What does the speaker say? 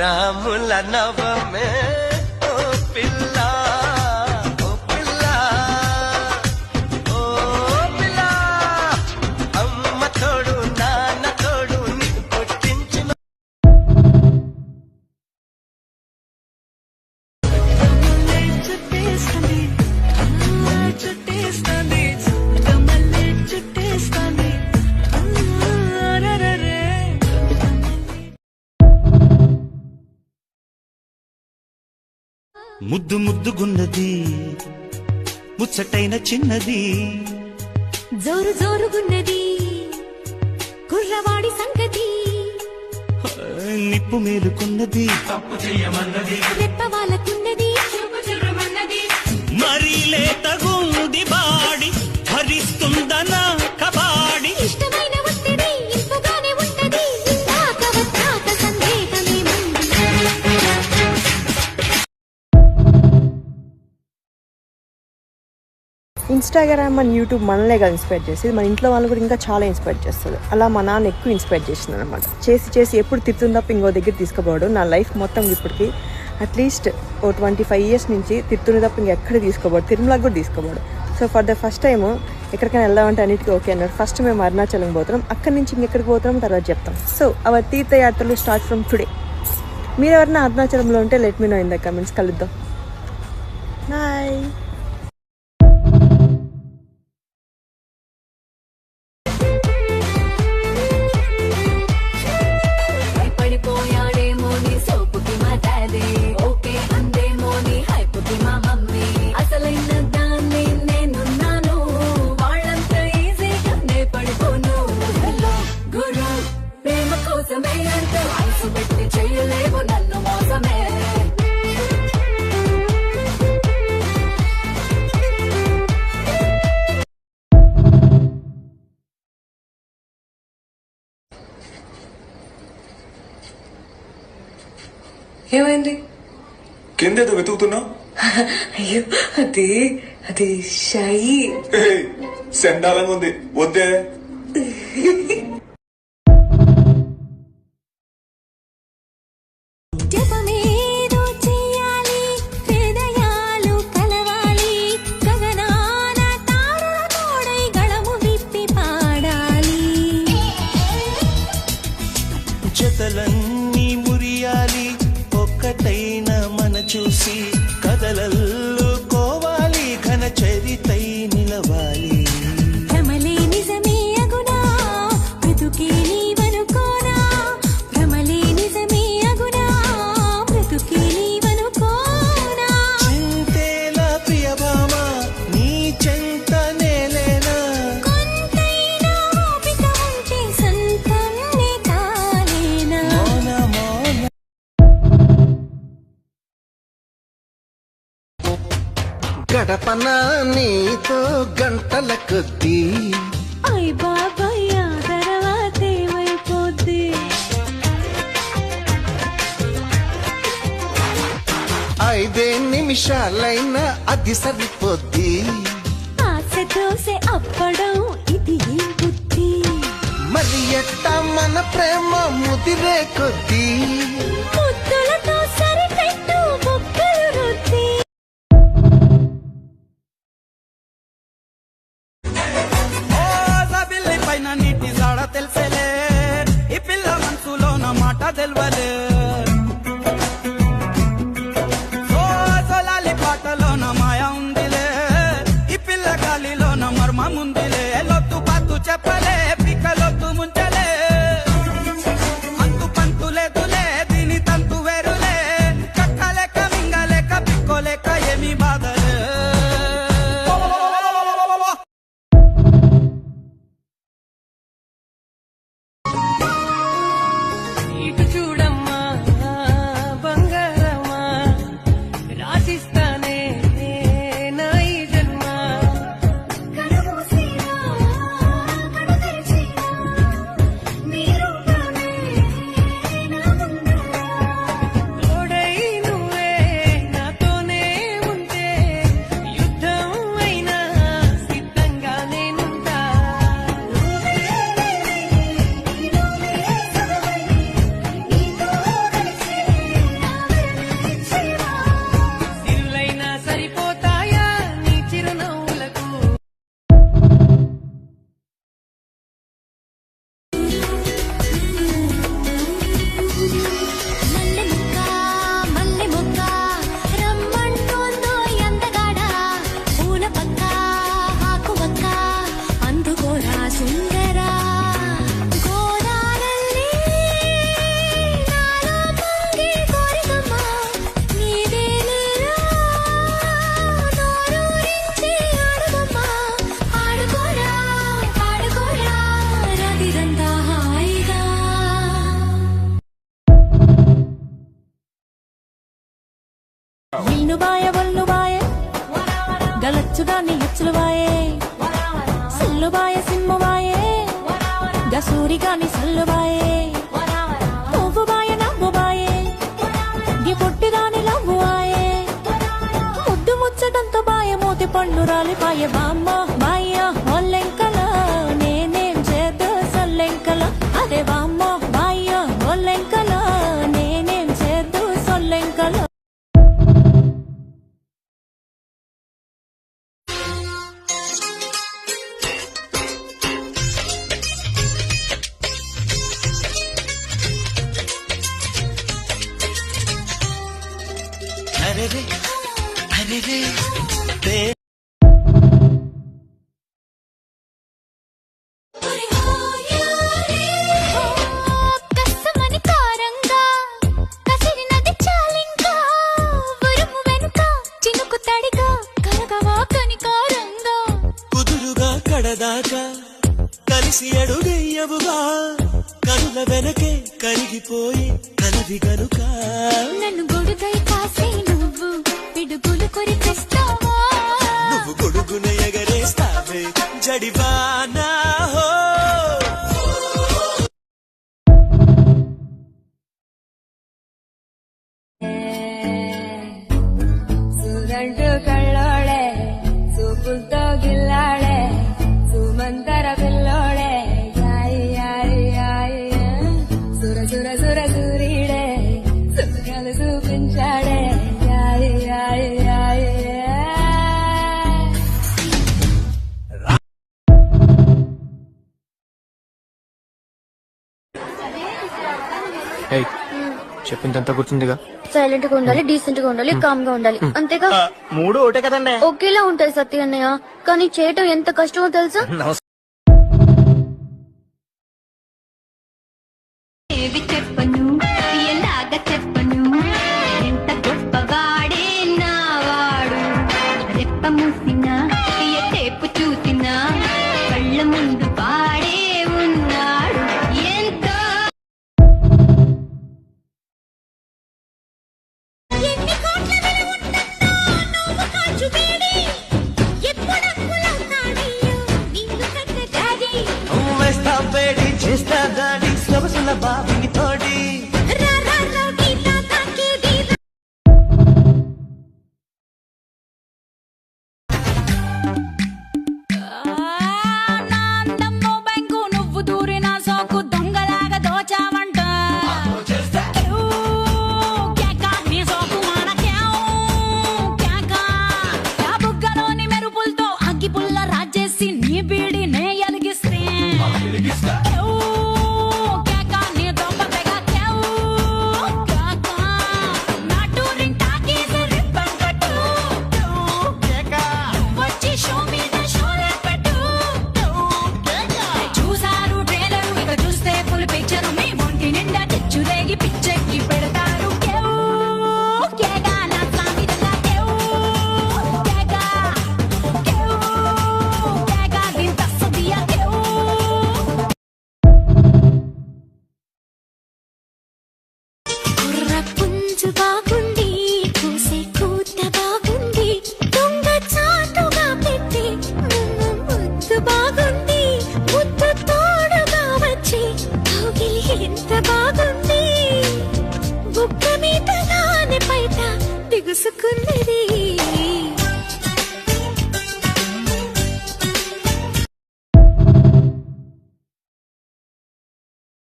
రాముల నవమే ఓ పిల్ల ఓ పిల్ల ఓ పిల్ల అమ్మ తోడు నాన్న తోడు నీకు పుట్టించిన చుట్టేస్తుంది చుట్టేస్తుంది కమల్లే చుట్టేస్తుంది ముద్దు ముద్దుగున్నది ముచ్చటైన చిన్నది జోరు జోరుగున్నది కుర్రవాడి సంగతి నిప్పు మేలుకున్నది రెప్ప వాళ్ళకున్నది మరీ లేతగుంది బాడి భరిస్తుందనా కబాడి ఇష్టమైన ఒత్తిడి ఇంపుగానే ఉంటది ఇందాక వచ్చాక సందేహమేముంది ఇన్స్టాగ్రామ్ అండ్ యూట్యూబ్ మనలేగా ఇన్స్పైర్ చేసేది, మన ఇంట్లో వాళ్ళు కూడా ఇంకా చాలా ఇన్స్పైర్ చేస్తుంది. అలా మా నాన్న ఎక్కువ ఇన్స్పైర్ చేసింది అనమాట. చేసి ఎప్పుడు తిడుతుంది తప్ప ఇంకో దగ్గర తీసుకోపోవడు. నా లైఫ్ మొత్తం ఇప్పటికి అట్లీస్ట్ ఓ 25 years నుంచి తిడుతుంది తప్ప ఇంకెక్కడ తీసుకోపోడు, తిరుమలకు కూడా తీసుకోపోడు. So for the first time ఎక్కడికైనా వెళ్దామంటే అన్నిటికీ ఓకే అన్నారు. ఫస్ట్ మేము అరుణాచలం పోతున్నాం, అక్కడి నుంచి ఇంకెక్కడికి పోతున్నాం తర్వాత చెప్తాం. సో అవర్ తీర్థయాత్రలు స్టార్ట్ ఫ్రమ్ టుడే. మీరు ఎవరైనా అరుణాచలంలో ఉంటే let me know in the comments. కలుద్దాం. బాయ్. ఏమైంది? కిందేదో వెతుకుతున్నావు? అయ్యో అది షై. సెండాలంగా ఉంది, వద్దే. జపమేదో చెయ్యాలి, హృదయాలు కలవాలి, గగనాన తారల తోడై గళము విప్పి పాడాలి. జతలన్నీ మురియాలి, ఒక్కటైన మన చూసి కదలల్లో కోవాలి, ఘన చరితై నిలవాలి. భ్రమలే నిజమే అగునా, బ్రతుకే నీవనుకోనా, భ్రమలే నిజమే అగునా, బ్రతుకే నీవనుకోనా. చింతేలా ప్రియభామ నీ చెంత నేలేనా, కొంతైనా ఓపిక ఉంటే సంతం నీ తాలేనా. మౌన మౌన గడపన నీతో గంటల కొద్దీ అయ్ బాబాయ్ ఆ తర్వాత ఏమైపోద్ది. 5 నిమిషాలైనా అది సరిపోద్ది. ఆశ దోసె అప్పడం ఇది ఏం బుద్ధి. మరి ఎట్టా మన ప్రేమ ముదిరే కొద్దీ ముద్దులతో సరిపెట్టు బొక్కలు రుద్ది. పైన నీటి జాడ తెలిసేలే, ఈ పిల్ల మనసులో నా మాట తెలవలే. సోలాలి పాటలో నా మాయ ఉందిలే, ఈ పిల్ల గాలిలో నా మర్మం ఉందిలే. లొత్తు పాతు చెప్పలే, పిక్కలొత్తు ముంచలే, అంతు పంతు లేదులే, దీని తంతు వేరులే. కక్కలేక మింగలేక పిక్కోలేక ఏమి బాధలే. ఇటు చూడమ్మా బంగారమ్మా, రాసిస్తానే నా ఈ జన్మ. కనుమూసినా, కను తెరిచి నీను బాయ ఒళ్ళు బాయ గలచ్చుగా నీ హెచ్చులు బాయే సిల్లు బాయ సిమ్ము బాయే గసూరిగా నీ సల్లు బాయే పువ్వు బాయ నవ్వు బాయే గి పొట్టిదాని లవ్వు బాయే ముద్దు ముచ్చటంత బాయ మూతి పండు రాలి బాయ బామ్మ బాయ్య ఒల్లెంకల నేనేం చేద్దు సొల్లెంకల అదే బామ్మ బాయ్య ఒల్లెంకల నేనేం చేద్దు సొల్లెంకల అరే రే అరే రే కసమని కారంగా కసిరినది చాలింకా ఉరుము వెనుక చినుకు తడిగా కరగవా కనికారంగా కుదురుగా కడదాకా కలిసి అడుగయ్యవుగా కనుల వెనకే కరిగిపోయి కలవి గనుక నన్ను గొడుగై కాసే నువ్వు పిడుగులు కొరికిస్తావా నువ్వు గొడుగున ఎగరేస్తావే జడివానా హో సూరంటు కళ్ళోడే చూపులతో గిల్లాడే సుమంతర పిల్లోడే యాయి యాయి యాయి సుర సుర సుర సూరీడే సుఖాలు చూపించాడే యాయి యాయి యాయి చెప్పిందంతా గుర్తుందిగా. సైలెంట్ గా ఉండాలి, డీసెంట్ గా ఉండాలి, కామ్ గా ఉండాలి, అంతేగా. మూడు ఒకటే కదండి. ఒకేలా ఉంటాయి సత్య అన్నయ్య, కానీ చేయటం ఎంత కష్టమో తెలుసా. ఏవి చెప్పను ఎలాగ చెప్పను ఎంత గొప్పవాడే నావాడు రెప్ప మూసినా టేపు చూసినా కళ్ళ ముందు వాడే ఉన్నాడు ఎంతో ఎన్ని కోట్ల విలువ ఉంటుందో నువ్వు కాచు వేడి ఎప్పుడప్పులవుతాడయ్యో నిన్ను కన్న డాడీ వేస్తా వేడి చేస్తా దాడి సొగసుల బాబిని తోడి రా రా రా గీతా తాకేది నాందమ్మో బ్యాంకు నువ్వు దూరిన సోకు దొంగలాగా దోచావంట నీ సోకు బుగ్గలోని మెరుపులతో అగ్గి పుల్ల రాజేసి నీ బీడి నే ఎలిగిస్తే నీ దొంగ తెగ నా టూరింగ్ టాకీస్ రిబ్బన్ కట్టు వచ్చి షో మీద షోలే పెట్టు చూసారు ట్రైలర్ ఇక చూస్తే ఫుల్ పిక్చర్ మీ ఒంటి నిండా తెచ్చురేగి పిచ్చెక్కి పెడతారు కేగా నా సామిరంగా కేగా దింత సదియా పుంజు బాగుంది కూసే కూత బాగుంది దొంగ చాటుగా పెట్టి ముద్దు బాగు